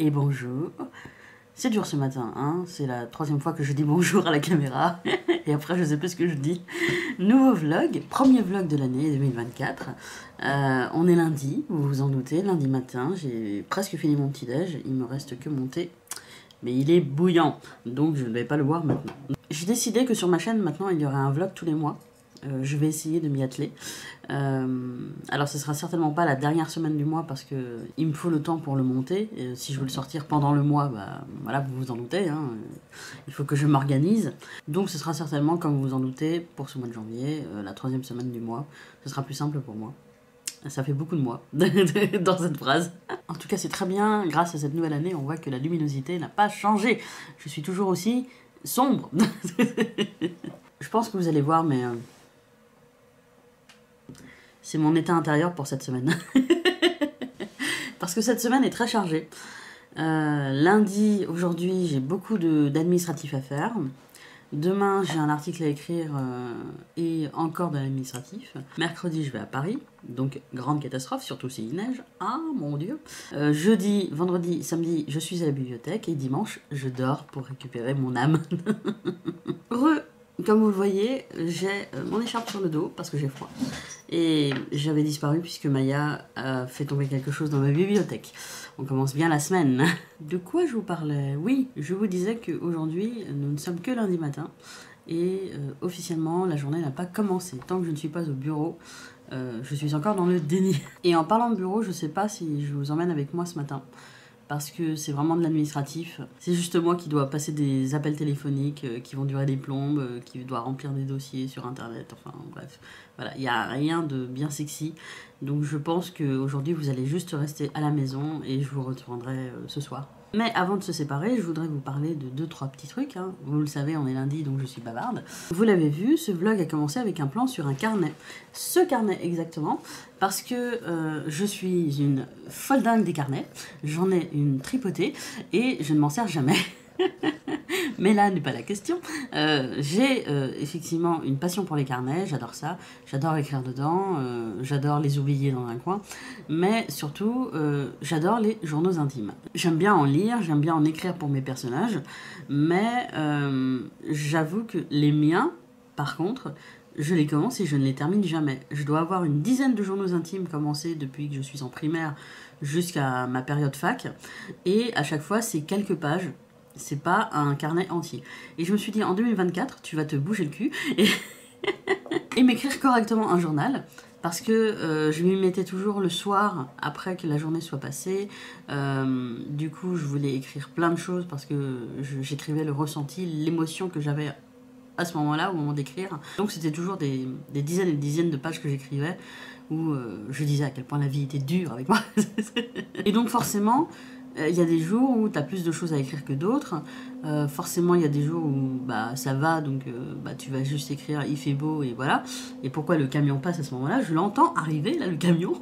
et bonjour. C'est dur ce matin, hein, c'est la troisième fois que je dis bonjour à la caméra et après je sais plus ce que je dis. Nouveau vlog, premier vlog de l'année 2024. On est lundi, vous vous en doutez, lundi matin, j'ai presque fini mon petit déj, il me reste que mon thé, mais il est bouillant, donc je ne vais pas le boire maintenant. J'ai décidé que sur ma chaîne maintenant il y aura un vlog tous les mois. Je vais essayer de m'y atteler. Alors ce sera certainement pas la dernière semaine du mois parce que il me faut le temps pour le monter. Et si je veux le sortir pendant le mois, bah voilà, vous vous en doutez, hein, il faut que je m'organise. Donc ce sera certainement, comme vous vous en doutez, pour ce mois de janvier, la troisième semaine du mois. Ce sera plus simple pour moi. Ça fait beaucoup de mois dans cette phrase. En tout cas, c'est très bien. Grâce à cette nouvelle année, on voit que la luminosité n'a pas changé. Je suis toujours aussi sombre. Je pense que vous allez voir, mais c'est mon état intérieur pour cette semaine. Parce que cette semaine est très chargée. Lundi, aujourd'hui, j'ai beaucoup d'administratifs à faire. Demain, j'ai un article à écrire et encore de l'administratif. Mercredi, je vais à Paris, donc grande catastrophe, surtout s'il neige. Ah, mon Dieu. Jeudi, vendredi, samedi, je suis à la bibliothèque et dimanche, je dors pour récupérer mon âme. Heureux. Comme vous le voyez, j'ai mon écharpe sur le dos parce que j'ai froid. Et j'avais disparu puisque Maya a fait tomber quelque chose dans ma bibliothèque. On commence bien la semaine. De quoi je vous parlais? Oui, je vous disais qu'aujourd'hui, nous ne sommes que lundi matin. Et officiellement, la journée n'a pas commencé. Tant que je ne suis pas au bureau, je suis encore dans le déni. Et en parlant de bureau, je ne sais pas si je vous emmène avec moi ce matin. Parce que c'est vraiment de l'administratif. C'est juste moi qui dois passer des appels téléphoniques qui vont durer des plombes, qui doit remplir des dossiers sur internet, enfin bref. Voilà, il n'y a rien de bien sexy. Donc je pense qu'aujourd'hui vous allez juste rester à la maison et je vous reprendrai ce soir. Mais avant de se séparer, je voudrais vous parler de 2-3 petits trucs. Hein. Vous le savez, on est lundi, donc je suis bavarde. Vous l'avez vu, ce vlog a commencé avec un plan sur un carnet. Ce carnet exactement, parce que je suis une folle dingue des carnets. J'en ai une tripotée et je ne m'en sers jamais. Mais là n'est pas la question. J'ai effectivement une passion pour les carnets, j'adore ça, j'adore écrire dedans, j'adore les oublier dans un coin, mais surtout j'adore les journaux intimes. J'aime bien en lire, j'aime bien en écrire pour mes personnages, mais j'avoue que les miens, par contre, je les commence et je ne les termine jamais. Je dois avoir une dizaine de journaux intimes commencés depuis que je suis en primaire jusqu'à ma période fac, et à chaque fois c'est quelques pages. C'est pas un carnet entier. Et je me suis dit, en 2024, tu vas te bouger le cul et m'écrire correctement un journal. Parce que je m'y mettais toujours le soir, après que la journée soit passée. Du coup, je voulais écrire plein de choses parce que j'écrivais le ressenti, l'émotion que j'avais à ce moment-là, au moment d'écrire. Donc c'était toujours des dizaines et des dizaines de pages que j'écrivais, où je disais à quel point la vie était dure avec moi. Et donc forcément... Il y a des jours où tu as plus de choses à écrire que d'autres. Forcément, il y a des jours où bah, ça va, donc bah, tu vas juste écrire « il fait beau » et voilà. Et pourquoi le camion passe à ce moment-là? Je l'entends arriver, là, le camion.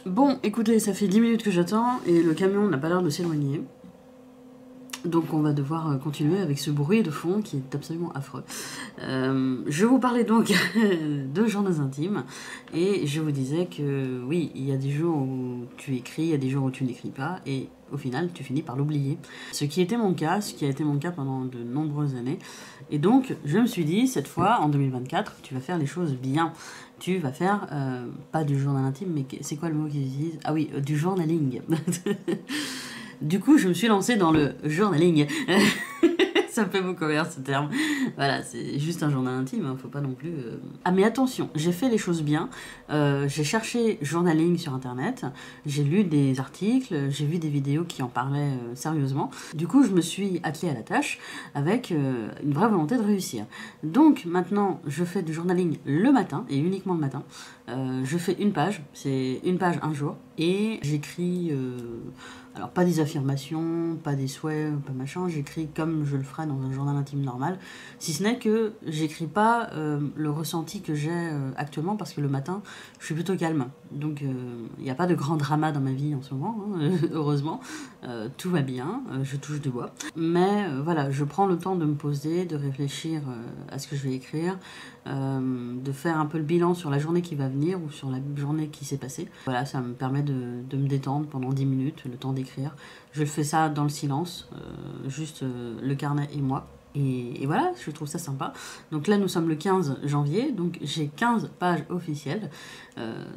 Bon, écoutez, ça fait 10 minutes que j'attends et le camion n'a pas l'air de s'éloigner. Donc on va devoir continuer avec ce bruit de fond qui est absolument affreux. Je vous parlais donc de journaux intimes et je vous disais que oui, il y a des jours où tu écris, il y a des jours où tu n'écris pas et au final tu finis par l'oublier. Ce qui était mon cas, ce qui a été mon cas pendant de nombreuses années. Et donc je me suis dit, cette fois en 2024, tu vas faire les choses bien. Tu vas faire, pas du journal intime, mais c'est quoi le mot qu'ils utilisent? Ah oui, du journaling. Du coup, je me suis lancée dans le journaling. Ça me fait beaucoup rire ce terme. Voilà, c'est juste un journal intime, hein, faut pas non plus... Ah mais attention, j'ai fait les choses bien. J'ai cherché journaling sur internet, j'ai lu des articles, j'ai vu des vidéos qui en parlaient sérieusement. Du coup, je me suis attelée à la tâche avec une vraie volonté de réussir. Donc maintenant, je fais du journaling le matin, et uniquement le matin. Je fais une page, c'est une page un jour, et j'écris... Alors pas des affirmations, pas des souhaits, pas machin, j'écris comme je le ferais dans un journal intime normal, si ce n'est que j'écris pas le ressenti que j'ai actuellement parce que le matin je suis plutôt calme, donc il n'y a pas de grand drama dans ma vie en ce moment, hein, heureusement, tout va bien, je touche du bois, mais voilà, je prends le temps de me poser, de réfléchir à ce que je vais écrire, de faire un peu le bilan sur la journée qui va venir ou sur la journée qui s'est passée. Voilà, ça me permet de me détendre pendant 10 minutes, le temps d'écrire. Je fais ça dans le silence, juste le carnet et moi. Et voilà, je trouve ça sympa. Donc là, nous sommes le 15 janvier, donc j'ai 15 pages officielles.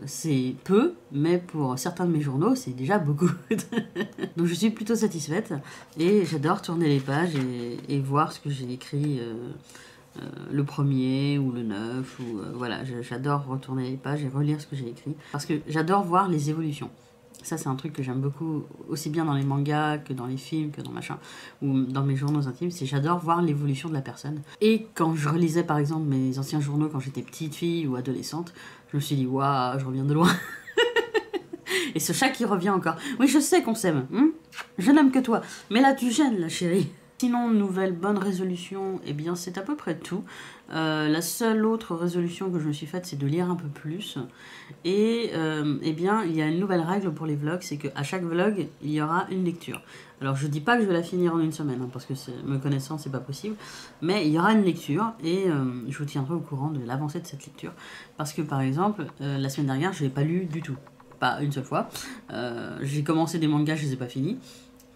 C'est peu, mais pour certains de mes journaux, c'est déjà beaucoup. Donc je suis plutôt satisfaite et j'adore tourner les pages et voir ce que j'ai écrit le premier ou le 9. Voilà, j'adore retourner les pages et relire ce que j'ai écrit parce que j'adore voir les évolutions. Ça, c'est un truc que j'aime beaucoup, aussi bien dans les mangas que dans les films, que dans machin, ou dans mes journaux intimes, c'est j'adore voir l'évolution de la personne. Et quand je relisais, par exemple, mes anciens journaux quand j'étais petite fille ou adolescente, je me suis dit, waouh, je reviens de loin. Et ce chat qui revient encore. Oui, je sais qu'on s'aime. Je n'aime que toi. Mais là, tu gênes, la chérie. Sinon, nouvelle bonne résolution, eh bien c'est à peu près tout. La seule autre résolution que je me suis faite, c'est de lire un peu plus. Et eh bien, il y a une nouvelle règle pour les vlogs, c'est qu'à chaque vlog, il y aura une lecture. Alors je dis pas que je vais la finir en une semaine, hein, parce que me connaissant, c'est pas possible. Mais il y aura une lecture et je vous tiendrai au courant de l'avancée de cette lecture. Parce que par exemple, la semaine dernière, je l'ai pas lu du tout. Pas une seule fois. J'ai commencé des mangas, je les ai pas finis.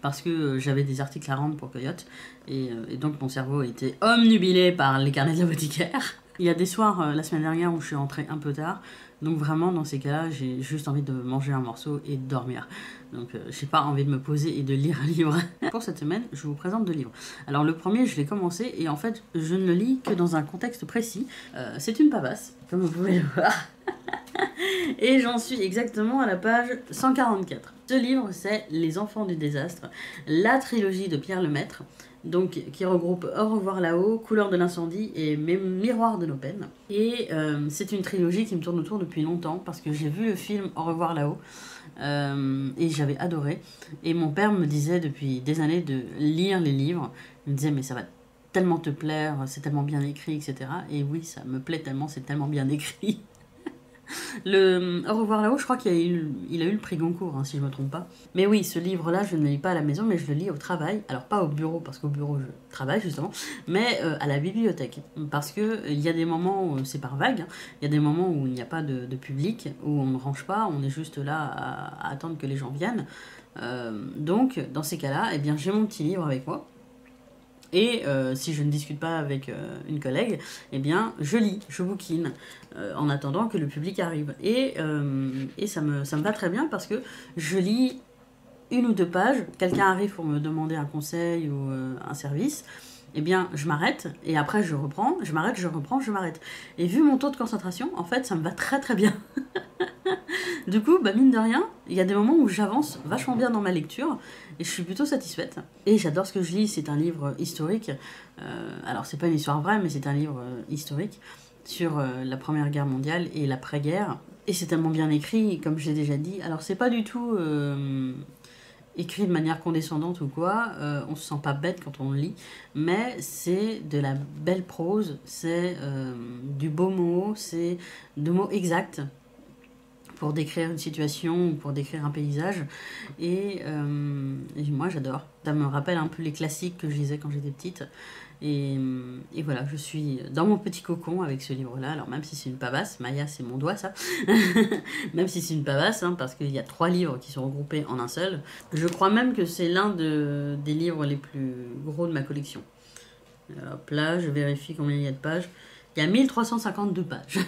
Parce que j'avais des articles à rendre pour Coyote, et donc mon cerveau était omnubilé par les carnets de l'apothicaire. Il y a des soirs la semaine dernière où je suis rentrée un peu tard, donc vraiment dans ces cas-là, j'ai juste envie de manger un morceau et de dormir. Donc j'ai pas envie de me poser et de lire un livre. Pour cette semaine, je vous présente 2 livres. Alors le premier, je l'ai commencé, et en fait, je ne le lis que dans un contexte précis. C'est une pavasse, comme vous pouvez le voir. Et j'en suis exactement à la page 144. Ce livre, c'est Les Enfants du désastre, la trilogie de Pierre Lemaitre, donc, qui regroupe Au revoir là-haut, Couleur de l'incendie et Miroir de nos peines. Et c'est une trilogie qui me tourne autour depuis longtemps, parce que j'ai vu le film Au revoir là-haut, et j'avais adoré. Et mon père me disait depuis des années de lire les livres. Il me disait, mais ça va tellement te plaire, c'est tellement bien écrit, etc. Et oui, ça me plaît tellement, c'est tellement bien écrit. Le Au revoir là-haut, je crois qu'il a eu le prix Goncourt, hein, si je ne me trompe pas. Mais oui, ce livre-là, je ne le lis pas à la maison, mais je le lis au travail. Alors pas au bureau, parce qu'au bureau, je travaille justement, mais à la bibliothèque. Parce qu'il y a des moments où c'est par vague, hein. Il y a des moments où il n'y a pas de public, où on ne range pas, on est juste là à attendre que les gens viennent. Donc, dans ces cas-là, eh bien, j'ai mon petit livre avec moi. Et si je ne discute pas avec une collègue, eh bien, je lis, je bouquine, en attendant que le public arrive. Et ça me va très bien parce que je lis 1 ou 2 pages, quelqu'un arrive pour me demander un conseil ou un service, eh bien, je m'arrête, et après je reprends, je m'arrête, je reprends, je m'arrête. Et vu mon taux de concentration, en fait, ça me va très très bien. Du coup, bah mine de rien, il y a des moments où j'avance vachement bien dans ma lecture et je suis plutôt satisfaite. Et j'adore ce que je lis, c'est un livre historique. Alors, c'est pas une histoire vraie, mais c'est un livre historique sur la Première Guerre mondiale et l'après-guerre. Et c'est tellement bien écrit, comme je l'ai déjà dit. Alors, c'est pas du tout écrit de manière condescendante ou quoi, on se sent pas bête quand on le lit, mais c'est de la belle prose, c'est du beau mot, c'est de mots exacts pour décrire une situation ou pour décrire un paysage. Et moi, j'adore. Ça me rappelle un peu les classiques que je lisais quand j'étais petite. Et voilà, je suis dans mon petit cocon avec ce livre-là. Alors même si c'est une pavasse, Maya, c'est mon doigt, ça. Même si c'est une pavasse, hein, parce qu'il y a 3 livres qui sont regroupés en un seul. Je crois même que c'est l'un des livres les plus gros de ma collection. Hop là, je vérifie combien il y a de pages. Il y a 1352 pages.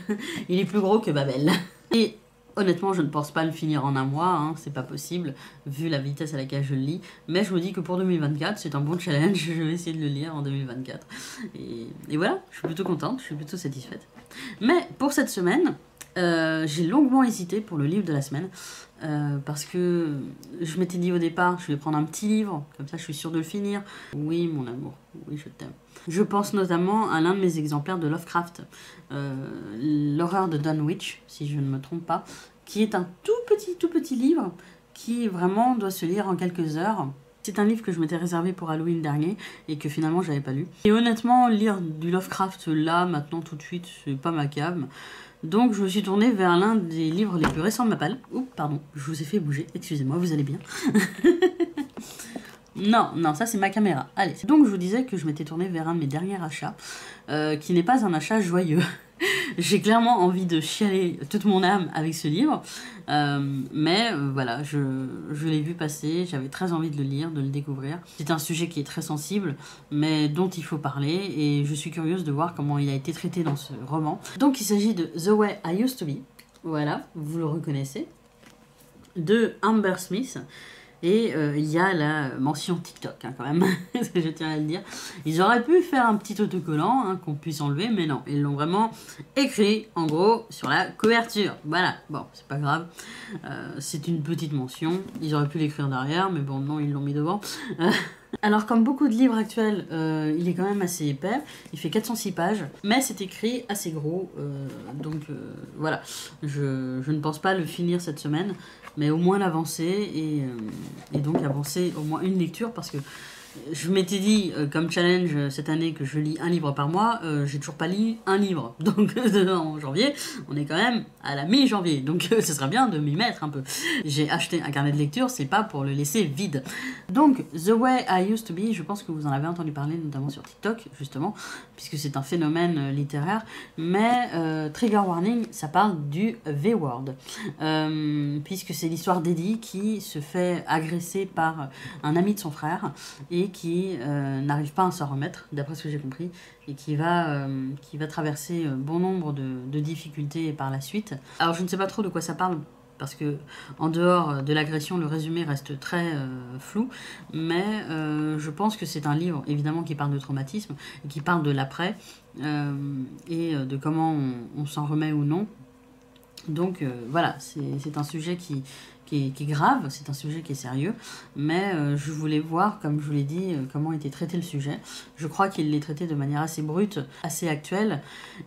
Il est plus gros que Babel. Et honnêtement, je ne pense pas le finir en un mois, hein, c'est pas possible, vu la vitesse à laquelle je le lis. Mais je me dis que pour 2024, c'est un bon challenge, je vais essayer de le lire en 2024. Et voilà, je suis plutôt contente, je suis plutôt satisfaite. Mais pour cette semaine, j'ai longuement hésité pour le livre de la semaine, parce que je m'étais dit au départ, je vais prendre un petit livre, comme ça je suis sûre de le finir. Oui, mon amour, oui, je t'aime. Je pense notamment à l'un de mes exemplaires de Lovecraft, L'horreur de Dunwich, si je ne me trompe pas, qui est un tout petit livre qui vraiment doit se lire en quelques heures. C'est un livre que je m'étais réservé pour Halloween dernier et que finalement j'avais pas lu. Et honnêtement, lire du Lovecraft là, maintenant, tout de suite, c'est pas ma came. Donc je me suis tournée vers l'un des livres les plus récents de ma palle. Oups, pardon, je vous ai fait bouger, excusez-moi, vous allez bien. Non, ça c'est ma caméra. Allez, donc je vous disais que je m'étais tournée vers un de mes derniers achats, qui n'est pas un achat joyeux. J'ai clairement envie de chialer toute mon âme avec ce livre, mais voilà, je l'ai vu passer, j'avais très envie de le lire, de le découvrir. C'est un sujet qui est très sensible, mais dont il faut parler, et je suis curieuse de voir comment il a été traité dans ce roman. Donc il s'agit de The Way I Used to Be, voilà, vous le reconnaissez, de Amber Smith. Et il y a la mention TikTok, hein, quand même, je tiens à le dire. Ils auraient pu faire un petit autocollant hein, qu'on puisse enlever, mais non, ils l'ont vraiment écrit, en gros, sur la couverture. Voilà, bon, c'est pas grave, c'est une petite mention. Ils auraient pu l'écrire derrière, mais bon, non, ils l'ont mis devant. Alors, comme beaucoup de livres actuels, il est quand même assez épais. Il fait 406 pages, mais c'est écrit assez gros. Donc, voilà. Je ne pense pas le finir cette semaine, mais au moins l'avancer et donc avancer au moins une lecture parce que je m'étais dit comme challenge cette année que je lis un livre par mois, j'ai toujours pas lu un livre. Donc en janvier, on est quand même à la mi-janvier, donc ce serait bien de m'y mettre un peu. J'ai acheté un carnet de lecture, c'est pas pour le laisser vide. Donc The Way I Used to Be, je pense que vous en avez entendu parler notamment sur TikTok justement, puisque c'est un phénomène littéraire, mais trigger warning, ça parle du V-word, puisque c'est l'histoire d'Eddie qui se fait agresser par un ami de son frère et qui n'arrive pas à s'en remettre, d'après ce que j'ai compris, et qui va traverser bon nombre de difficultés par la suite. Alors je ne sais pas trop de quoi ça parle, parce que en dehors de l'agression, le résumé reste très flou, mais je pense que c'est un livre, évidemment, qui parle de traumatisme, et qui parle de l'après, et de comment on s'en remet ou non. Donc voilà, c'est un sujet qui est grave, c'est un sujet qui est sérieux, mais je voulais voir, comme je vous l'ai dit, comment était traité le sujet. Je crois qu'il l'est traité de manière assez brute, assez actuelle,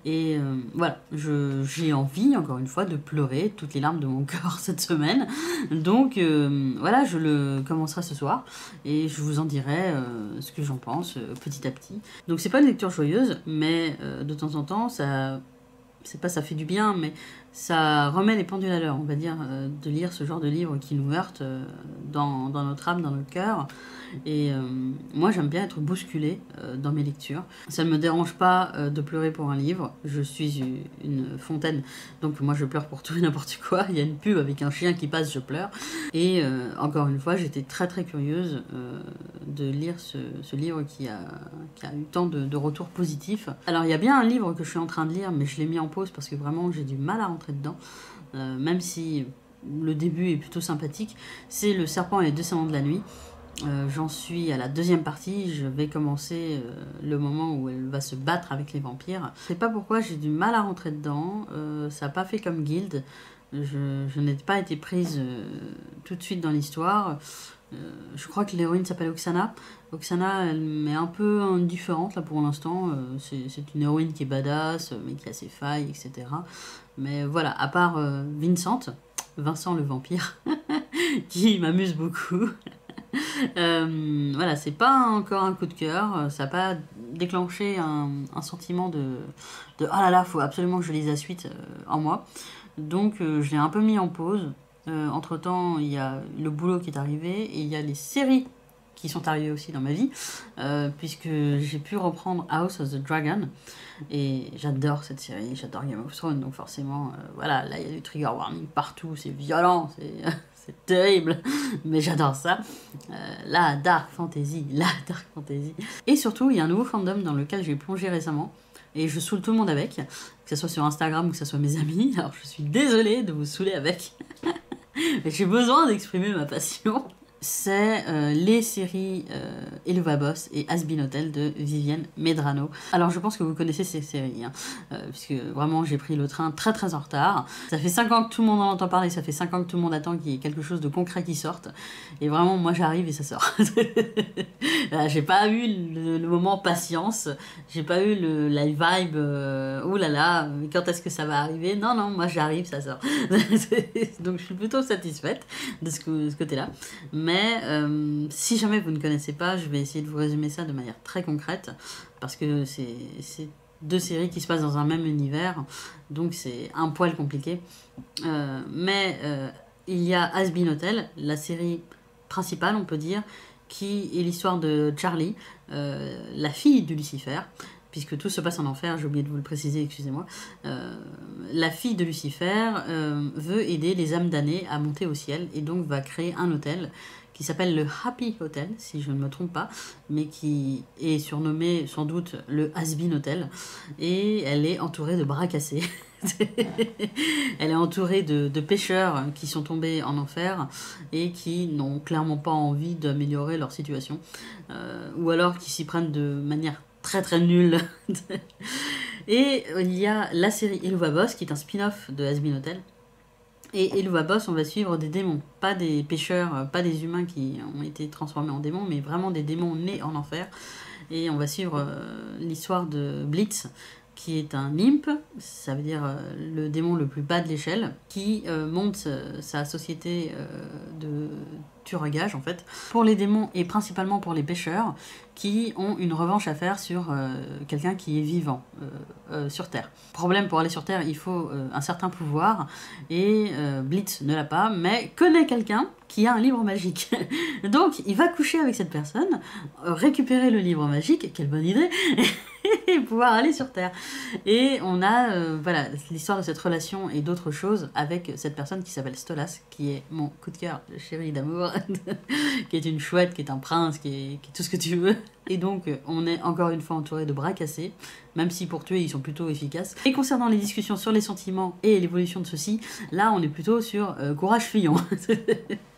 et voilà, j'ai envie, encore une fois, de pleurer toutes les larmes de mon corps cette semaine. Donc voilà, je le commencerai ce soir, et je vous en dirai ce que j'en pense petit à petit. Donc c'est pas une lecture joyeuse, mais de temps en temps, c'est pas ça fait du bien, mais ça remet les pendules à l'heure, on va dire, de lire ce genre de livre qui nous heurte dans notre âme, dans notre cœur. Et moi, j'aime bien être bousculée dans mes lectures. Ça ne me dérange pas de pleurer pour un livre. Je suis une fontaine, donc moi, je pleure pour tout et n'importe quoi. Il y a une pub avec un chien qui passe, je pleure. Et encore une fois, j'étais très très curieuse de lire ce livre qui a eu tant de retours positifs. Alors, il y a bien un livre que je suis en train de lire, mais je l'ai mis en pause parce que vraiment, j'ai du mal à rentrer dedans. Même si le début est plutôt sympathique. C'est Le Serpent et les Descendants de la Nuit. J'en suis à la deuxième partie, je vais commencer le moment où elle va se battre avec les vampires. Je sais pas pourquoi j'ai du mal à rentrer dedans, ça n'a pas fait comme Guild, je n'ai pas été prise tout de suite dans l'histoire. Je crois que l'héroïne s'appelle Oksana. Oksana, elle m'est un peu indifférente là pour l'instant, c'est une héroïne qui est badass, mais qui a ses failles, etc. Mais voilà, à part Vincent le vampire, qui m'amuse beaucoup. Voilà, c'est pas encore un coup de cœur, ça n'a pas déclenché un sentiment de oh là là, faut absolument que je lise la suite en moi. Donc je l'ai un peu mis en pause. Entre temps, il y a le boulot qui est arrivé et il y a les séries qui sont arrivées aussi dans ma vie, puisque j'ai pu reprendre House of the Dragon. Et j'adore cette série, j'adore Game of Thrones, donc forcément, voilà, là il y a du trigger warning partout, c'est violent, c'est terrible, mais j'adore ça. La dark fantasy. Et surtout, il y a un nouveau fandom dans lequel j'ai plongé récemment, et je saoule tout le monde avec, que ce soit sur Instagram ou que ce soit mes amis, alors je suis désolée de vous saouler avec, mais j'ai besoin d'exprimer ma passion. C'est les séries Helluva Boss et Has Been Hotel de Vivienne Medrano. Alors je pense que vous connaissez ces séries, hein, puisque vraiment j'ai pris le train très très en retard. Ça fait 5 ans que tout le monde en entend parler, ça fait 5 ans que tout le monde attend qu'il y ait quelque chose de concret qui sorte. Et vraiment moi j'arrive et ça sort. J'ai pas eu le moment patience, j'ai pas eu la vibe, oh là là, quand est-ce que ça va arriver? Non, moi j'arrive, ça sort. Donc je suis plutôt satisfaite de ce côté-là. Mais si jamais vous ne connaissez pas, je vais essayer de vous résumer ça de manière très concrète, parce que c'est deux séries qui se passent dans un même univers, donc c'est un poil compliqué. Mais il y a Has Been Hotel, la série principale, on peut dire, qui est l'histoire de Charlie, la fille de Lucifer, puisque tout se passe en enfer, j'ai oublié de vous le préciser, excusez-moi. La fille de Lucifer veut aider les âmes damnées à monter au ciel, et donc va créer un hôtel qui s'appelle le Happy Hotel, si je ne me trompe pas, mais qui est surnommé sans doute le Has-Been Hotel, et elle est entourée de bras cassés. Elle est entourée de pêcheurs qui sont tombés en enfer et qui n'ont clairement pas envie d'améliorer leur situation, ou alors qui s'y prennent de manière très très nulle. Et il y a la série Helluva Boss qui est un spin-off de Has-Been Hotel. Et Helluva Boss, on va suivre des démons, pas des pêcheurs, pas des humains qui ont été transformés en démons, mais vraiment des démons nés en enfer. Et on va suivre l'histoire de Blitz, qui est un imp, ça veut dire le démon le plus bas de l'échelle, qui monte sa société de tueur à gages en fait, pour les démons et principalement pour les pêcheurs, qui ont une revanche à faire sur quelqu'un qui est vivant sur Terre. Problème, pour aller sur Terre, il faut un certain pouvoir, et Blitz ne l'a pas, mais connaît quelqu'un qui a un livre magique. Donc il va coucher avec cette personne, récupérer le livre magique, quelle bonne idée, et pouvoir aller sur Terre. Et on a voilà, l'histoire de cette relation et d'autres choses avec cette personne qui s'appelle Stolas, qui est mon coup de cœur, chéri d'amour, qui est une chouette, qui est un prince, qui est tout ce que tu veux. Et donc on est encore une fois entouré de bras cassés, même si pour tuer ils sont plutôt efficaces. Et concernant les discussions sur les sentiments et l'évolution de ceux-ci, là on est plutôt sur courage fuyant.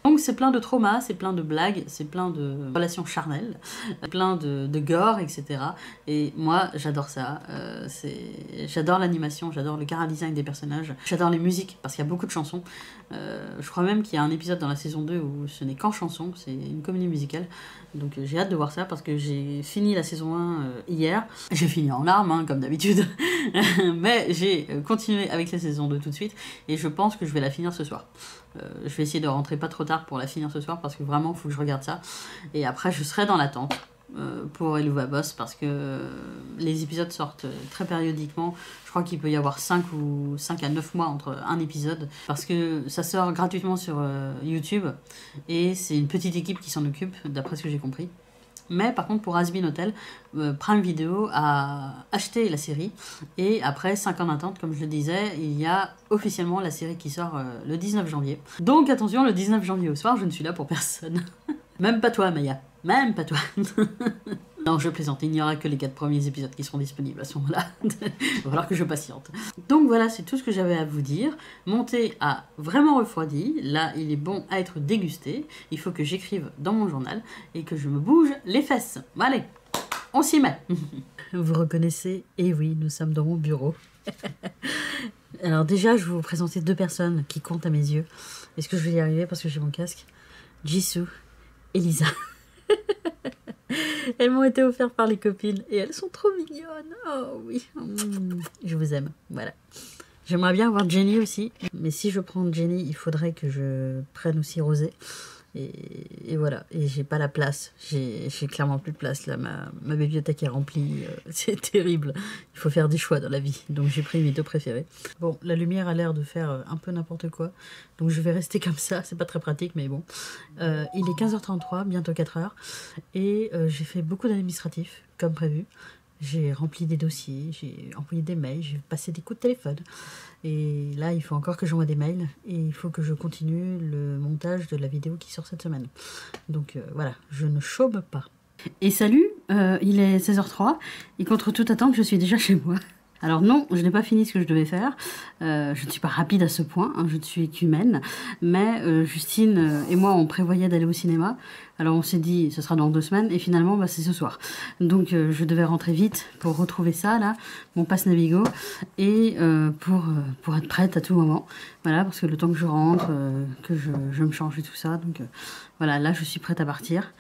Donc c'est plein de traumas, c'est plein de blagues, c'est plein de relations charnelles, plein de gore, etc. Et moi j'adore ça, j'adore l'animation, j'adore le chara-design des personnages, j'adore les musiques parce qu'il y a beaucoup de chansons. Je crois même qu'il y a un épisode dans la saison 2 où ce n'est qu'en chansons, c'est une comédie musicale. Donc j'ai hâte de voir ça parce que j'ai fini la saison 1 hier. J'ai fini en larmes, hein, comme d'habitude. Mais j'ai continué avec la saison 2 tout de suite et je pense que je vais la finir ce soir. Je vais essayer de rentrer pas trop tard pour la finir ce soir parce que vraiment il faut que je regarde ça. Et après je serai dans l'attente pour Helluva Boss parce que les épisodes sortent très périodiquement. Je crois qu'il peut y avoir 5 à 9 mois entre un épisode parce que ça sort gratuitement sur YouTube et c'est une petite équipe qui s'en occupe d'après ce que j'ai compris. Mais par contre pour Has-Been Hotel, Prime Video a acheté la série et après 5 ans d'attente, comme je le disais, il y a officiellement la série qui sort le 19 janvier. Donc attention, le 19 janvier au soir, je ne suis là pour personne. Même pas toi Maya, même pas toi. Non, je plaisante, il n'y aura que les 4 premiers épisodes qui seront disponibles à ce moment-là. Il va falloir que je patiente. Donc voilà, c'est tout ce que j'avais à vous dire. Mon thé a vraiment refroidi. Là, il est bon à être dégusté. Il faut que j'écrive dans mon journal et que je me bouge les fesses. Bon, allez, on s'y met. Vous reconnaissez? Eh oui, nous sommes dans mon bureau. Alors déjà, je vais vous présenter 2 personnes qui comptent à mes yeux. Est-ce que je vais y arriver parce que j'ai mon casque? Jisoo et Lisa. Elles m'ont été offertes par les copines et elles sont trop mignonnes. Oh oui, je vous aime, voilà. J'aimerais bien avoir Jenny aussi, mais si je prends Jenny, il faudrait que je prenne aussi Rosé. Et voilà, et j'ai pas la place, j'ai clairement plus de place là, ma bibliothèque est remplie, c'est terrible, il faut faire des choix dans la vie, donc j'ai pris mes 2 préférés. Bon, la lumière a l'air de faire un peu n'importe quoi, donc je vais rester comme ça, c'est pas très pratique mais bon. Il est 15h33, bientôt 4h, et j'ai fait beaucoup d'administratifs, comme prévu. J'ai rempli des dossiers, j'ai envoyé des mails, j'ai passé des coups de téléphone. Et là, il faut encore que j'envoie des mails et il faut que je continue le montage de la vidéo qui sort cette semaine. Donc voilà, je ne chôme pas. Et salut, il est 16h03 et contre toute attente, je suis déjà chez moi. Alors non, je n'ai pas fini ce que je devais faire, je ne suis pas rapide à ce point, hein, je ne suis qu'humaine, mais Justine et moi on prévoyait d'aller au cinéma, alors on s'est dit ce sera dans 2 semaines et finalement bah, c'est ce soir. Donc je devais rentrer vite pour retrouver ça là, mon passe Navigo, et pour être prête à tout moment, voilà, parce que le temps que je rentre, que je me change et tout ça, donc voilà, là je suis prête à partir.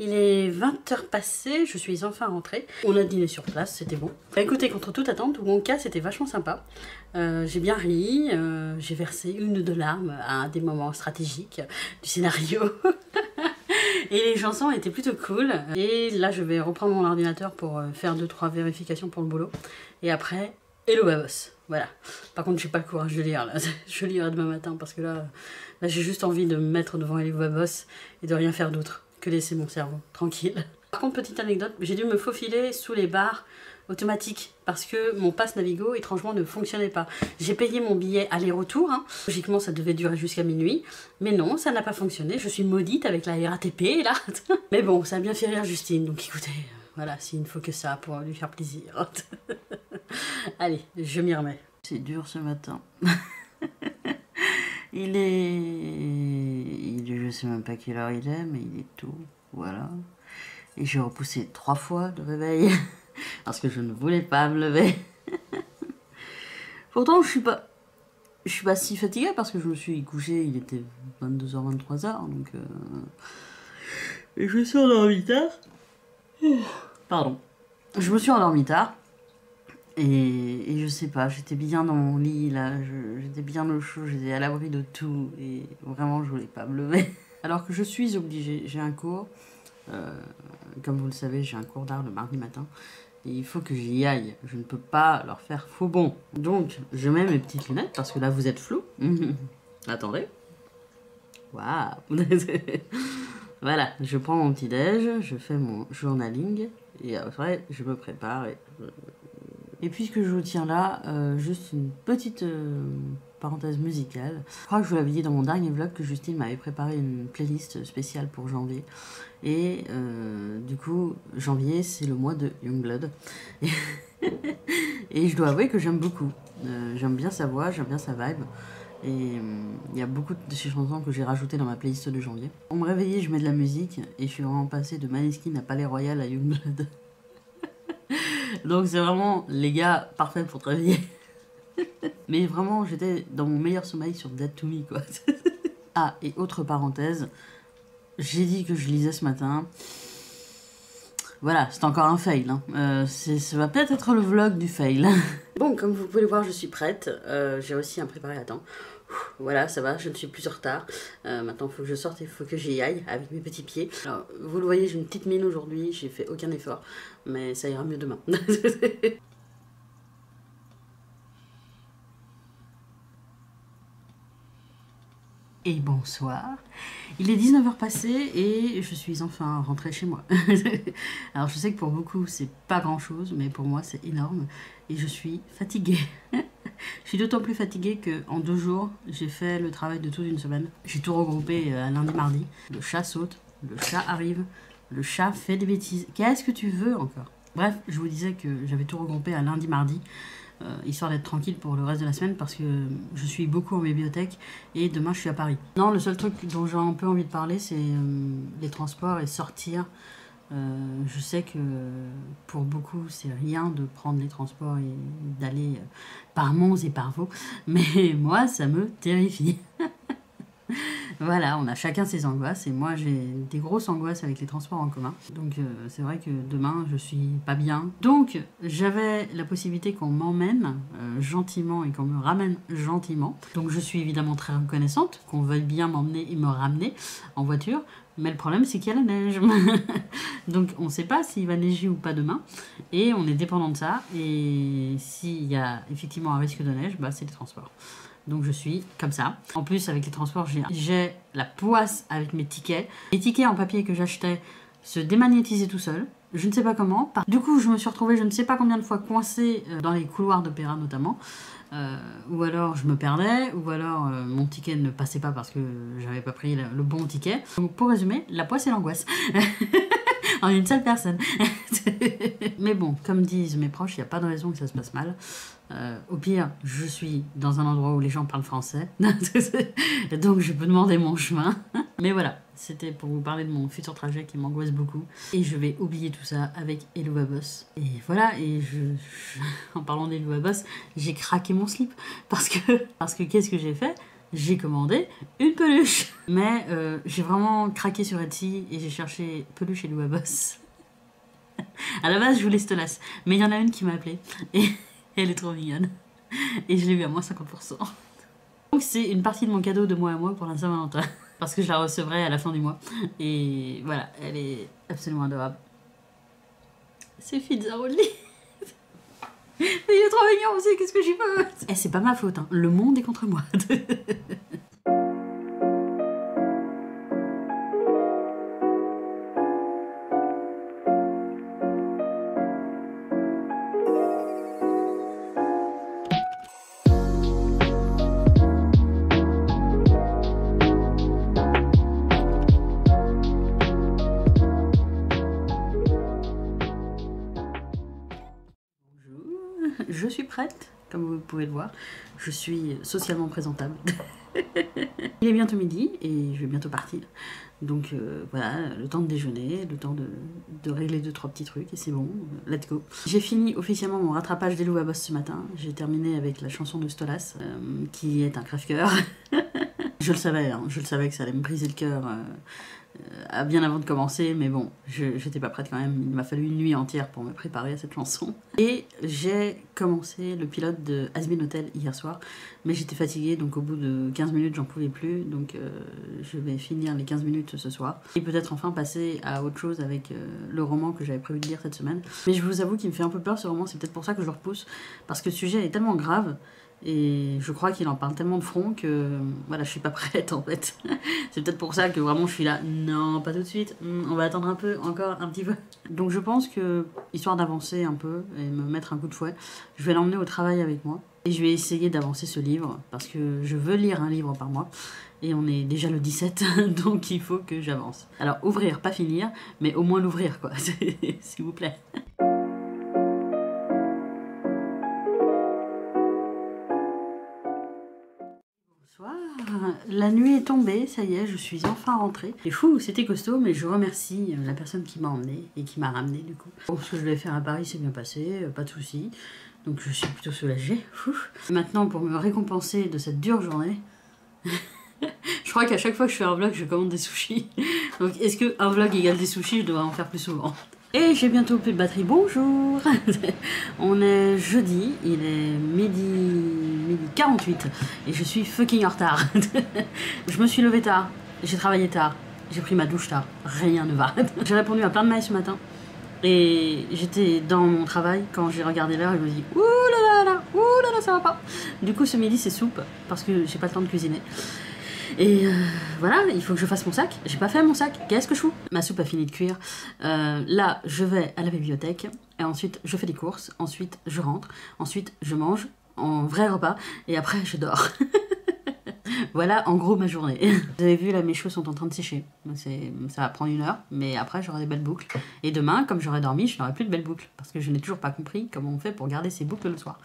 Il est 20h passées, je suis enfin rentrée. On a dîné sur place, c'était bon. Bah, écoutez, contre toute attente, Wonka c'était vachement sympa. J'ai bien ri, j'ai versé 1 ou 2 larmes à des moments stratégiques du scénario. Et les chansons étaient plutôt cool. Et là, je vais reprendre mon ordinateur pour faire 2-3 vérifications pour le boulot. Et après, hello Babos. Voilà. Par contre, j'ai pas le courage de lire là. Je lirai demain matin parce que là j'ai juste envie de me mettre devant hello Babos et de rien faire d'autre que laisser mon cerveau tranquille. Par contre, petite anecdote, j'ai dû me faufiler sous les barres automatiques parce que mon pass Navigo étrangement ne fonctionnait pas. J'ai payé mon billet aller-retour, hein. Logiquement ça devait durer jusqu'à minuit, mais non, ça n'a pas fonctionné. Je suis maudite avec la RATP là. Mais bon, ça a bien fait rire Justine, donc écoutez, voilà, s'il ne faut que ça pour lui faire plaisir. Allez, je m'y remets. C'est dur ce matin. Il est... Je sais même pas quelle heure il est, mais il est tôt, voilà. Et j'ai repoussé 3 fois le réveil, parce que je ne voulais pas me lever. Pourtant, je suis pas si fatiguée, parce que je me suis couchée, il était 22h, 23h, donc... Et je me suis endormie tard. Pardon. Je me suis endormie tard. Et je sais pas, j'étais bien dans mon lit, là, j'étais bien au chaud, j'étais à l'abri de tout, et vraiment je voulais pas me lever. Alors que je suis obligée, j'ai un cours, comme vous le savez, j'ai un cours d'art le mardi matin, et il faut que j'y aille, je ne peux pas leur faire faux bon. Donc, je mets mes petites lunettes, parce que là vous êtes flou. Attendez. Waouh. Voilà, je prends mon petit déj, je fais mon journaling, et après je me prépare et puisque je vous tiens là, juste une petite parenthèse musicale. Je crois que je vous l'avais dit dans mon dernier vlog que Justine m'avait préparé une playlist spéciale pour janvier. Et du coup, janvier, c'est le mois de Youngblood. Et je dois avouer que j'aime beaucoup. J'aime bien sa voix, j'aime bien sa vibe. Et il y a beaucoup de ces chansons que j'ai rajoutées dans ma playlist de janvier. Pour me réveiller, je mets de la musique et je suis vraiment passée de Maneskin à Palais Royal à Youngblood. Donc c'est vraiment les gars parfaits pour te réveiller. Mais vraiment, j'étais dans mon meilleur sommeil sur Dead to Me, quoi. Ah, et autre parenthèse, j'ai dit que je lisais ce matin. Voilà, c'est encore un fail. Hein. Ça va peut-être être le vlog du fail. Bon, comme vous pouvez le voir, je suis prête. J'ai aussi un préparé à temps. Voilà, ça va, je ne suis plus en retard. Maintenant, il faut que je sorte et il faut que j'y aille avec mes petits pieds. Alors, vous le voyez, j'ai une petite mine aujourd'hui, j'ai fait aucun effort, mais ça ira mieux demain. Et bonsoir. Il est 19h passé et je suis enfin rentrée chez moi. Alors je sais que pour beaucoup c'est pas grand chose, mais pour moi c'est énorme et je suis fatiguée. Je suis d'autant plus fatiguée qu'en 2 jours j'ai fait le travail de toute une semaine. J'ai tout regroupé à lundi mardi. Le chat saute, le chat arrive, le chat fait des bêtises. Qu'est-ce que tu veux encore? Bref, je vous disais que j'avais tout regroupé à lundi mardi. Histoire d'être tranquille pour le reste de la semaine parce que je suis beaucoup en bibliothèque et demain je suis à Paris. Non, le seul truc dont j'ai un peu envie de parler c'est les transports et sortir. Je sais que pour beaucoup c'est rien de prendre les transports et d'aller par Mons et par Vaux, mais moi ça me terrifie. Voilà, on a chacun ses angoisses et moi j'ai des grosses angoisses avec les transports en commun. Donc c'est vrai que demain je suis pas bien. Donc j'avais la possibilité qu'on m'emmène gentiment et qu'on me ramène gentiment. Donc je suis évidemment très reconnaissante qu'on veuille bien m'emmener et me ramener en voiture. Mais le problème c'est qu'il y a la neige. Donc on ne sait pas s'il va neiger ou pas demain. Et on est dépendant de ça. Et s'il y a effectivement un risque de neige, bah, c'est les transports. Donc je suis comme ça. En plus avec les transports j'ai la poisse avec mes tickets. Les tickets en papier que j'achetais se démagnétisaient tout seuls. Je ne sais pas comment. Du coup je me suis retrouvée je ne sais pas combien de fois coincée dans les couloirs d'opéra notamment. Ou alors je me perdais, ou alors mon ticket ne passait pas parce que j'avais pas pris le bon ticket. Donc pour résumer, la poisse et l'angoisse. En une seule personne. Mais bon, comme disent mes proches, il n'y a pas de raison que ça se passe mal. Au pire, je suis dans un endroit où les gens parlent français. Donc je peux demander mon chemin. Mais voilà, c'était pour vous parler de mon futur trajet qui m'angoisse beaucoup. Et je vais oublier tout ça avec Hello Babos. Et voilà, et en parlant d'Hello Babos, j'ai craqué mon slip. Parce que qu'est-ce que j'ai fait? J'ai commandé une peluche. Mais j'ai vraiment craqué sur Etsy et j'ai cherché peluche Hello Babos. À la base, je voulais Stolas. Mais il y en a une qui m'a appelée. Et elle est trop mignonne. Et je l'ai eu à moins 50%. Donc c'est une partie de mon cadeau de moi à moi pour la Saint-Valentin. parce que je la recevrai à la fin du mois. Et voilà, elle est absolument adorable. C'est Fitzaroldi. Il est trop mignon aussi, qu'est-ce que j'y peux. Eh, c'est pas ma faute, hein. Le monde est contre moi. Je suis prête, comme vous pouvez le voir. Je suis socialement présentable. Il est bientôt midi et je vais bientôt partir. Donc voilà, le temps de déjeuner, le temps de régler 2-3 petits trucs et c'est bon, let's go. J'ai fini officiellement mon rattrapage des loups à bosse ce matin. J'ai terminé avec la chanson de Stolas, qui est un crève-cœur. Je le savais, hein, je le savais que ça allait me briser le cœur bien avant de commencer, mais bon, j'étais pas prête quand même. Il m'a fallu une nuit entière pour me préparer à cette chanson. Et j'ai commencé le pilote de Hazbin Hotel hier soir, mais j'étais fatiguée, donc au bout de 15 minutes, j'en pouvais plus, donc je vais finir les 15 minutes ce soir. Et peut-être enfin passer à autre chose avec le roman que j'avais prévu de lire cette semaine. Mais je vous avoue qu'il me fait un peu peur ce roman, c'est peut-être pour ça que je le repousse, parce que le sujet est tellement grave, et je crois qu'il en parle tellement de front que voilà, je suis pas prête en fait. C'est peut-être pour ça que vraiment je suis là, non, pas tout de suite, on va attendre un peu, encore un petit peu. Donc je pense que, histoire d'avancer un peu et me mettre un coup de fouet, je vais l'emmener au travail avec moi. Et je vais essayer d'avancer ce livre, parce que je veux lire un livre par mois. Et on est déjà le 17, donc il faut que j'avance. Alors ouvrir, pas finir, mais au moins l'ouvrir quoi, s'il vous plaît. La nuit est tombée, ça y est, je suis enfin rentrée. C'est fou, c'était costaud, mais je remercie la personne qui m'a emmenée et qui m'a ramenée du coup. Bon, ce que je devais faire à Paris s'est bien passé, pas de soucis. Donc je suis plutôt soulagée. Maintenant, pour me récompenser de cette dure journée, je crois qu'à chaque fois que je fais un vlog, je commande des sushis. Donc est-ce qu'un vlog égale des sushis, je devrais en faire plus souvent. Et j'ai bientôt plus de batterie, bonjour. On est jeudi, il est midi 48 et je suis fucking en retard. Je me suis levée tard, j'ai travaillé tard, j'ai pris ma douche tard, rien ne va. J'ai répondu à plein de mails ce matin et j'étais dans mon travail quand j'ai regardé l'heure et je me dis ouh là là, ça va pas. Du coup ce midi c'est soupe parce que j'ai pas le temps de cuisiner. Et voilà, il faut que je fasse mon sac. J'ai pas fait mon sac. Qu'est-ce que je fous? Ma soupe a fini de cuire. Là, je vais à la bibliothèque. Et ensuite, je fais des courses. Ensuite, je rentre. Ensuite, je mange en vrai repas. Et après, je dors. Voilà, en gros, ma journée. Vous avez vu, là, mes cheveux sont en train de sécher. Ça va prendre 1 heure, mais après, j'aurai des belles boucles. Et demain, comme j'aurai dormi, je n'aurai plus de belles boucles. Parce que je n'ai toujours pas compris comment on fait pour garder ces boucles le soir.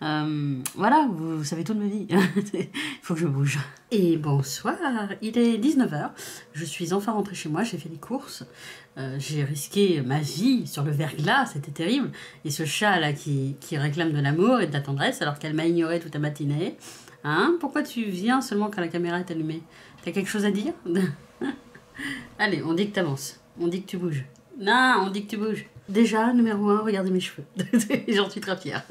Voilà, vous savez tout de ma vie. Il faut que je bouge. Et bonsoir, il est 19h. Je suis enfin rentrée chez moi, j'ai fait des courses. J'ai risqué ma vie sur le verglas, c'était terrible. Et ce chat là qui réclame de l'amour et de la tendresse alors qu'elle m'a ignoré toute la matinée. Hein? Pourquoi tu viens seulement quand la caméra est allumée? T'as quelque chose à dire? Allez, on dit que t'avances. On dit que tu bouges. Non, on dit que tu bouges. Déjà, numéro 1, regardez mes cheveux. J'en suis très fière.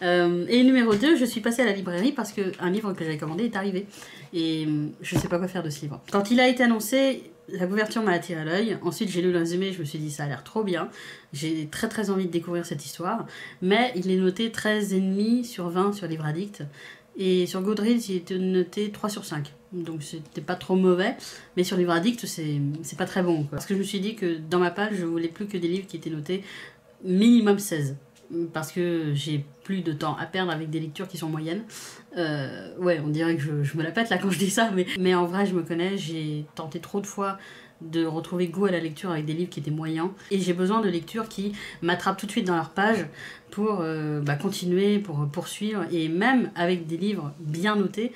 Et numéro 2, je suis passée à la librairie parce qu'un livre que j'avais commandé est arrivé. Et je sais pas quoi faire de ce livre. Quand il a été annoncé, la couverture m'a attiré l'œil. Ensuite, j'ai lu le résumé, je me suis dit ça a l'air trop bien. J'ai très envie de découvrir cette histoire. Mais il est noté 13,5 sur 20 sur Livre Addict. Et sur Goodreads, il était noté 3 sur 5. Donc c'était pas trop mauvais. Mais sur Livre Addict, c'est pas très bon, quoi. Parce que je me suis dit que dans ma page, je voulais plus que des livres qui étaient notés minimum 16. Parce que j'ai plus de temps à perdre avec des lectures qui sont moyennes. Ouais, on dirait que je me la pète là quand je dis ça. Mais en vrai, je me connais. J'ai tenté trop de fois de retrouver goût à la lecture avec des livres qui étaient moyens. Et j'ai besoin de lectures qui m'attrapent tout de suite dans leur page pour continuer, pour poursuivre. Et même avec des livres bien notés,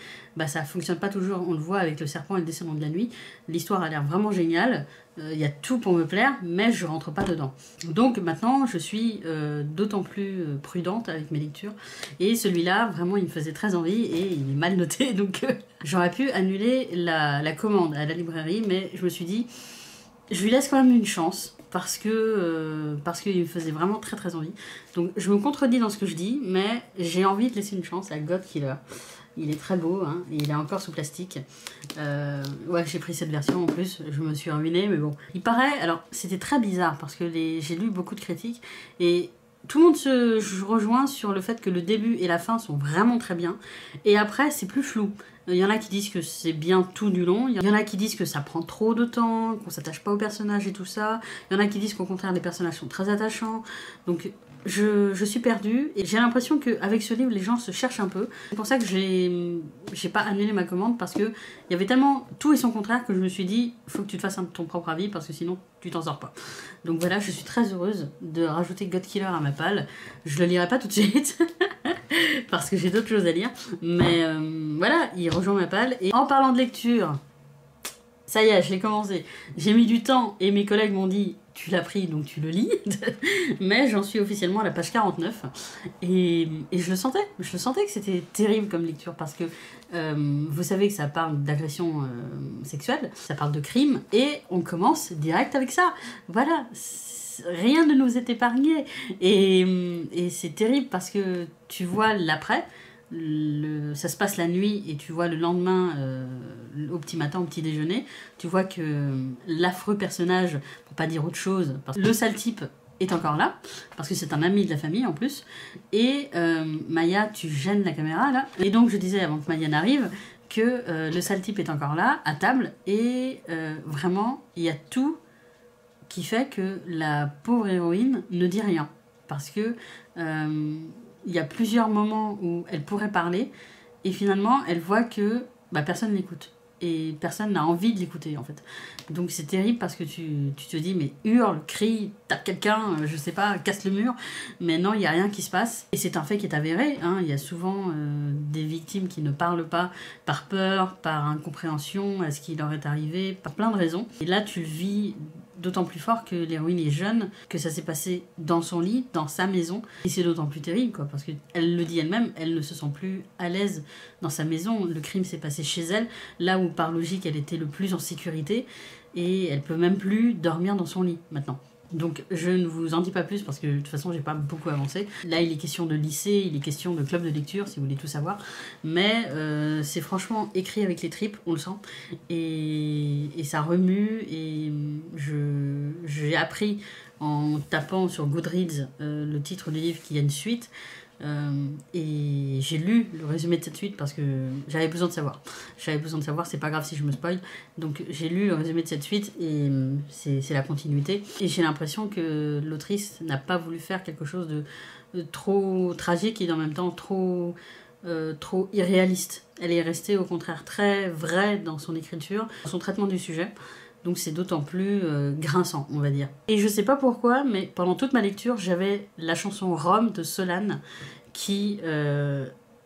ça fonctionne pas toujours. On le voit avec Le Serpent et le Descendant de la Nuit. L'histoire a l'air vraiment géniale. Il y a tout pour me plaire, mais je rentre pas dedans. Donc maintenant, je suis d'autant plus prudente avec mes lectures. Et celui-là, vraiment, il me faisait très envie et il est mal noté. Donc j'aurais pu annuler la commande à la librairie, mais je me suis dit, je lui laisse quand même une chance. Parce qu'il me faisait vraiment très envie. Donc je me contredis dans ce que je dis, mais j'ai envie de laisser une chance à God Killer. Il est très beau, hein, et il est encore sous plastique. Ouais, j'ai pris cette version en plus, je me suis ruinée, mais bon. Il paraît, alors c'était très bizarre parce que j'ai lu beaucoup de critiques et tout le monde se rejoint sur le fait que le début et la fin sont vraiment très bien. Et après, c'est plus flou. Il y en a qui disent que c'est bien tout du long. Il y en a qui disent que ça prend trop de temps, qu'on s'attache pas aux personnages et tout ça. Il y en a qui disent qu'au contraire, les personnages sont très attachants. Donc, je suis perdue. Et j'ai l'impression qu'avec ce livre, les gens se cherchent un peu. C'est pour ça que j'ai pas annulé ma commande parce qu'il y avait tellement tout et son contraire que je me suis dit, il faut que tu te fasses ton propre avis parce que sinon, tu t'en sors pas. Donc voilà, je suis très heureuse de rajouter God Killer à ma palle. Je le lirai pas tout de suite parce que j'ai d'autres choses à lire. Mais voilà, il rejoint ma palle. Et en parlant de lecture, ça y est, je l'ai commencé. J'ai mis du temps et mes collègues m'ont dit tu l'as pris donc tu le lis. Mais j'en suis officiellement à la page 49. Et je le sentais que c'était terrible comme lecture parce que vous savez que ça parle d'agression sexuelle, ça parle de crime et on commence direct avec ça. Voilà, rien ne nous est épargné. Et c'est terrible parce que tu vois l'après. Ça se passe la nuit et tu vois le lendemain au petit matin, au petit déjeuner, tu vois que l'affreux personnage, pour pas dire autre chose, parce que le sale type est encore là, parce que c'est un ami de la famille en plus, et Maya, tu gênes la caméra là, et donc je disais avant que Maya n'arrive que le sale type est encore là, à table, et vraiment, il y a tout qui fait que la pauvre héroïne ne dit rien, parce que il y a plusieurs moments où elle pourrait parler et finalement elle voit que personne n'écoute et personne n'a envie de l'écouter en fait. Donc c'est terrible parce que tu te dis mais hurle, crie, tape quelqu'un, je sais pas, casse le mur, mais non, il n'y a rien qui se passe et c'est un fait qui est avéré, hein. Il y a souvent des victimes qui ne parlent pas par peur, par incompréhension à ce qui leur est arrivé, par plein de raisons. Et là tu le vis d'autant plus fort que l'héroïne est jeune, que ça s'est passé dans son lit, dans sa maison. Et c'est d'autant plus terrible, quoi, parce qu'elle le dit elle-même, elle ne se sent plus à l'aise dans sa maison. Le crime s'est passé chez elle, là où par logique elle était le plus en sécurité, et elle peut même plus dormir dans son lit maintenant. Donc je ne vous en dis pas plus parce que de toute façon j'ai pas beaucoup avancé. Là il est question de lycée, il est question de club de lecture si vous voulez tout savoir. Mais c'est franchement écrit avec les tripes, on le sent. Et ça remue et j'ai appris en tapant sur Goodreads le titre du livre qu'il y a une suite. Et j'ai lu le résumé de cette suite parce que j'avais besoin de savoir. C'est pas grave si je me spoil. Donc j'ai lu le résumé de cette suite et c'est la continuité. Et j'ai l'impression que l'autrice n'a pas voulu faire quelque chose de trop tragique et en même temps trop irréaliste. Elle est restée au contraire très vraie dans son écriture, dans son traitement du sujet. Donc c'est d'autant plus grinçant, on va dire. Et je sais pas pourquoi, mais pendant toute ma lecture, j'avais la chanson Rome de Solane qui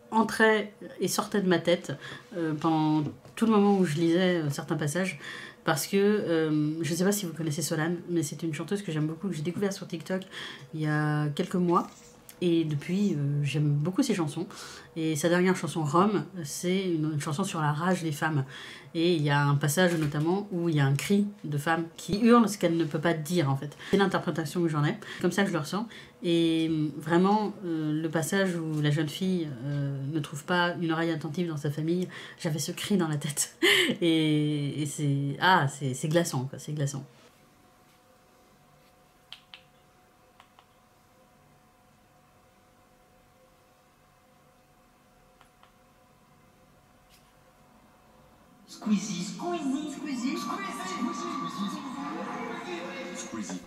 entrait et sortait de ma tête pendant tout le moment où je lisais certains passages. Parce que je sais pas si vous connaissez Solane, mais c'est une chanteuse que j'aime beaucoup, que j'ai découvert sur TikTok il y a quelques mois. Et depuis, j'aime beaucoup ses chansons. Et sa dernière chanson, Rome, c'est une chanson sur la rage des femmes. Et il y a un passage notamment où il y a un cri de femme qui hurle ce qu'elle ne peut pas dire en fait. C'est l'interprétation que j'en ai, comme ça que je le ressens. Et vraiment, le passage où la jeune fille ne trouve pas une oreille attentive dans sa famille, j'avais ce cri dans la tête. Et c'est glaçant, quoi, c'est glaçant. Squeezie, Squeezie, Squeezie, Squeezie, Squeezie.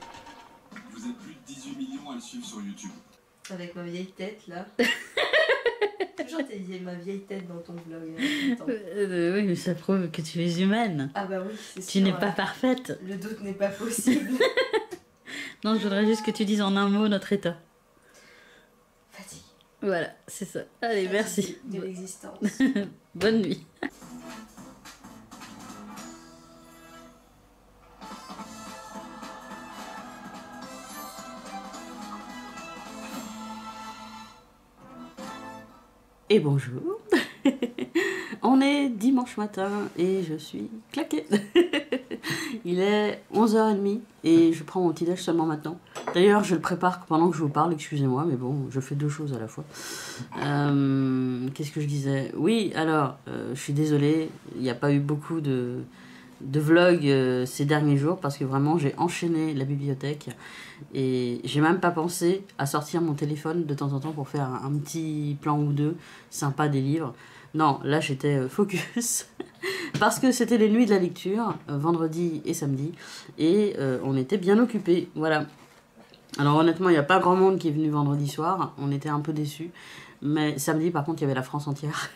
Vous êtes plus de 18 millions à le suivre sur YouTube. avec ma vieille tête là. Toujours t'as ma vieille tête dans ton vlog. Oui, mais ça prouve que tu es humaine. Ah bah oui, c'est sûr. Tu n'es pas parfaite. Le doute n'est pas possible. Non, je voudrais juste que tu dises en un mot notre état. Fatigue. Voilà, c'est ça. Allez, merci. De l'existence. Bonne nuit. Et bonjour. On est dimanche matin et je suis claquée. Il est 11h30 et je prends mon petit déj seulement maintenant D'ailleurs, je le prépare pendant que je vous parle, excusez-moi, mais bon, je fais deux choses à la fois. Qu'est-ce que je disais? Oui, alors, je suis désolée, il n'y a pas eu beaucoup de vlogs ces derniers jours parce que vraiment j'ai enchaîné la bibliothèque et j'ai même pas pensé à sortir mon téléphone de temps en temps pour faire un petit plan ou deux sympa des livres. Non, là j'étais focus parce que c'était les nuits de la lecture, vendredi et samedi, et on était bien occupés, voilà. Alors honnêtement, il n'y a pas grand monde qui est venu vendredi soir, on était un peu déçus, mais samedi par contre il y avait la France entière.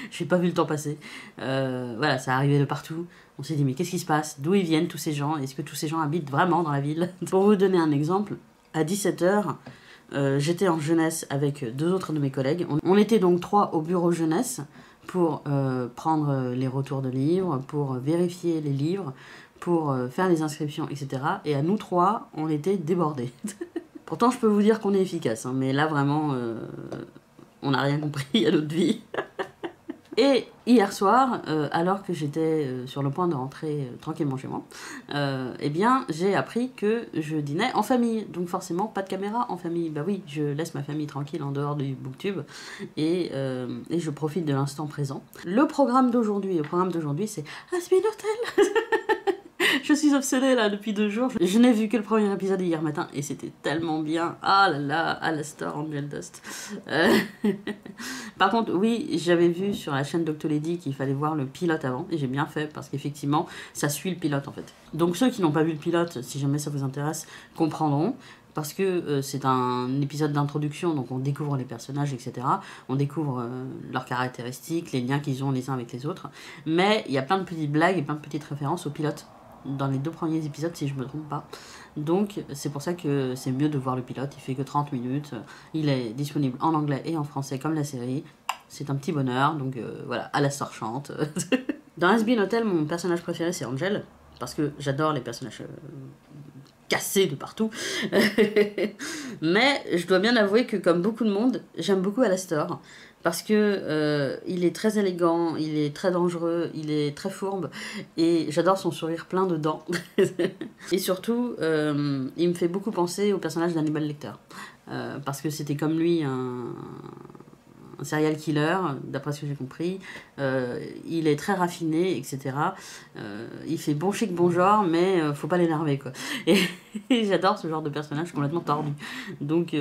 J'ai pas vu le temps passer. Voilà, ça arrivait de partout. On s'est dit, mais qu'est-ce qui se passe? D'où ils viennent tous ces gens? Est-ce que tous ces gens habitent vraiment dans la ville? Pour vous donner un exemple, à 17h, j'étais en jeunesse avec deux autres de mes collègues. On était donc 3 au bureau jeunesse pour prendre les retours de livres, pour vérifier les livres, pour faire les inscriptions, etc. Et à nous 3, on était débordés. Pourtant, je peux vous dire qu'on est efficace, hein, mais là, vraiment, on n'a rien compris à notre vie. Et hier soir, alors que j'étais sur le point de rentrer tranquillement chez moi, eh bien, j'ai appris que je dînais en famille. Donc forcément, pas de caméra en famille. Bah oui, je laisse ma famille tranquille en dehors du booktube et je profite de l'instant présent. Le programme d'aujourd'hui, c'est Asbin Hotel. Je suis obsédée là depuis 2 jours. Je n'ai vu que le premier épisode hier matin et c'était tellement bien. Ah là là, Alastor Angel Dust. Par contre, oui, j'avais vu sur la chaîne Doctolady qu'il fallait voir le pilote avant et j'ai bien fait parce qu'effectivement, ça suit le pilote en fait. Donc ceux qui n'ont pas vu le pilote, si jamais ça vous intéresse, comprendront. Parce que c'est un épisode d'introduction, donc on découvre les personnages, etc. On découvre leurs caractéristiques, les liens qu'ils ont les uns avec les autres. Mais il y a plein de petites blagues et plein de petites références au pilote dans les 2 premiers épisodes, si je me trompe pas. Donc c'est pour ça que c'est mieux de voir le pilote. Il fait que 30 minutes. Il est disponible en anglais et en français comme la série. C'est un petit bonheur, donc voilà, Alastor chante. Dans Asbin Hotel, mon personnage préféré c'est Angel, parce que j'adore les personnages cassés de partout. Mais je dois bien avouer que comme beaucoup de monde, j'aime beaucoup Alastor. Parce que il est très élégant, il est très dangereux, il est très fourbe. Et j'adore son sourire plein de dents. Et surtout, il me fait beaucoup penser au personnage d'Hannibal Lecter. Parce que c'était comme lui un serial killer, d'après ce que j'ai compris. Il est très raffiné, etc. Il fait bon chic, bon genre, mais faut pas l'énerver, quoi. Et j'adore ce genre de personnage complètement tordu. Donc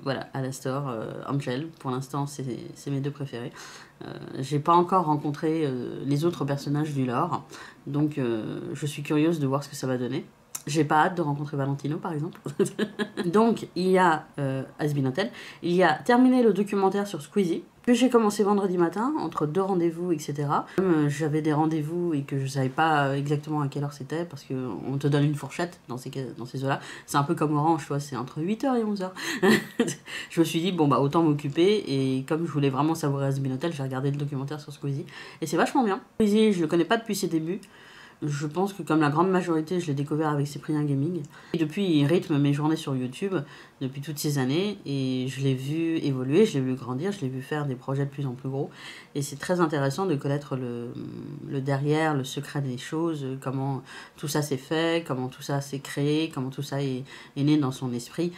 voilà, Alastor, Angel, pour l'instant, c'est mes 2 préférés. J'ai pas encore rencontré les autres personnages du lore, donc je suis curieuse de voir ce que ça va donner. J'ai pas hâte de rencontrer Valentino, par exemple. Donc, il y a Asbin Hotel. Il y a terminé le documentaire sur Squeezie, que j'ai commencé vendredi matin, entre 2 rendez-vous, etc. Comme j'avais des rendez-vous et que je savais pas exactement à quelle heure c'était, parce qu'on te donne une fourchette dans ces eaux-là. C'est un peu comme Orange, tu vois, c'est entre 8h et 11h. Je me suis dit, bon, bah, autant m'occuper. Et comme je voulais vraiment savourer Asbin Hotel, j'ai regardé le documentaire sur Squeezie. Et c'est vachement bien. Squeezie, je le connais pas depuis ses débuts. Je pense que comme la grande majorité, je l'ai découvert avec Cyprien Gaming. Et depuis, il rythme mes journées sur YouTube depuis toutes ces années. Et je l'ai vu évoluer, je l'ai vu grandir, je l'ai vu faire des projets de plus en plus gros. Et c'est très intéressant de connaître le derrière, le secret des choses, comment tout ça s'est fait, comment tout ça s'est créé, comment tout ça est né dans son esprit.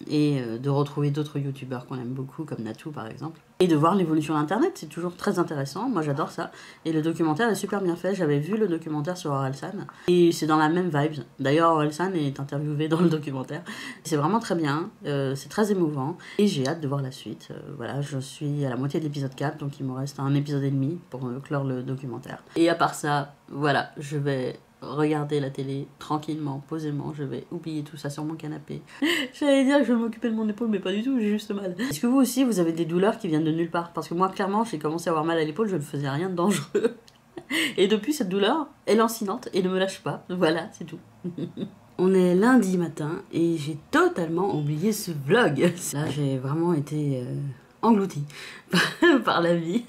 Et de retrouver d'autres youtubeurs qu'on aime beaucoup, comme Natou par exemple. Et de voir l'évolution d'Internet, c'est toujours très intéressant. Moi, j'adore ça. Et le documentaire est super bien fait. J'avais vu le documentaire sur Orelsan. Et c'est dans la même vibe. D'ailleurs, Orelsan est interviewé dans le documentaire. C'est vraiment très bien. C'est très émouvant. Et j'ai hâte de voir la suite. Voilà, je suis à la moitié de l'épisode 4. Donc, il me reste un épisode et demi pour clore le documentaire. Et à part ça, voilà, je vais regarder la télé tranquillement, posément, je vais oublier tout ça sur mon canapé. J'allais dire que je vais m'occuper de mon épaule, mais pas du tout, j'ai juste mal. Est-ce que vous aussi, vous avez des douleurs qui viennent de nulle part? Parce que moi, clairement, j'ai commencé à avoir mal à l'épaule, je ne faisais rien de dangereux. Et depuis, cette douleur est lancinante et ne me lâche pas. Voilà, c'est tout. On est lundi matin et j'ai totalement oublié ce vlog. Là, j'ai vraiment été engloutie par la vie.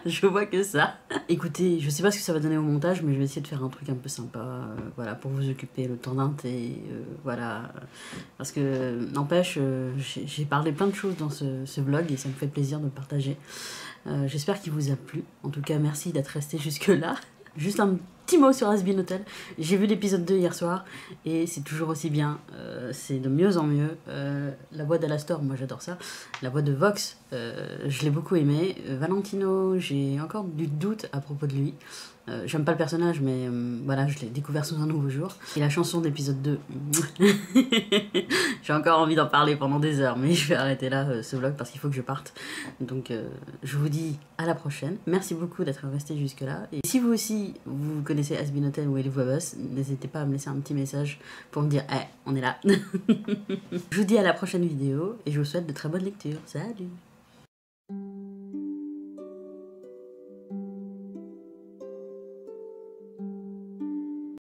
Je vois que ça. Écoutez, je sais pas ce que ça va donner au montage, mais je vais essayer de faire un truc un peu sympa, voilà, pour vous occuper le temps d'un thé, voilà. Parce que, n'empêche, j'ai parlé plein de choses dans ce vlog et ça me fait plaisir de le partager. J'espère qu'il vous a plu. En tout cas, merci d'être resté jusque-là. Juste un petit mot sur Has Been Hotel. J'ai vu l'épisode 2 hier soir et c'est toujours aussi bien. C'est de mieux en mieux. La voix d'Alastor, moi j'adore ça. La voix de Vox, je l'ai beaucoup aimé. Valentino, j'ai encore du doute à propos de lui. J'aime pas le personnage, mais voilà, je l'ai découvert sous un nouveau jour. Et la chanson d'épisode 2, j'ai encore envie d'en parler pendant des heures, mais je vais arrêter là ce vlog parce qu'il faut que je parte. Donc je vous dis à la prochaine. Merci beaucoup d'être resté jusque là. Et si vous aussi, vous connaissez Has Been Hotel ou Ellie Webus, n'hésitez pas à me laisser un petit message pour me dire « on est là ». Je vous dis à la prochaine vidéo et je vous souhaite de très bonnes lectures. Salut!